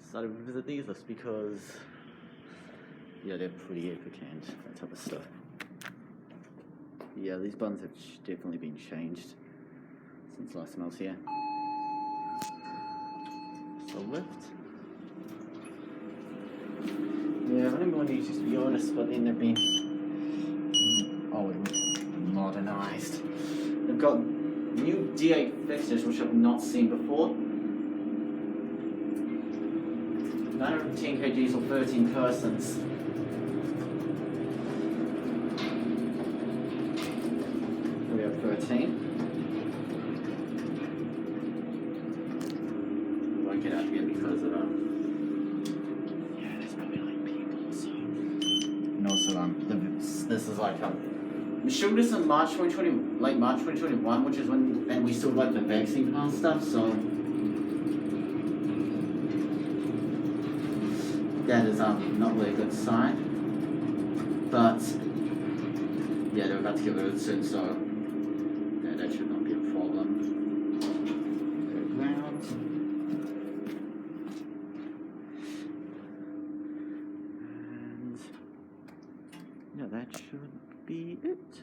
decided to revisit these just because, yeah, they're pretty epic and that type of stuff. Yeah, these buttons have definitely been changed since last time I was here. So lift. Yeah, I remember when these used to be OTIS, but then they've been modernised. They've got new D8 fixtures which I've not seen before. 910 kgs or 13 persons. We have 13. Won't get out here because of yeah, there's probably like people. So and also this is like we showed this in March 2020, like March 2021, which is when we still like the vaccine and stuff. So that is not really a good sign. But yeah, they're about to get rid of it soon, so yeah, that should not be a problem. Go ground. And yeah, that should be it.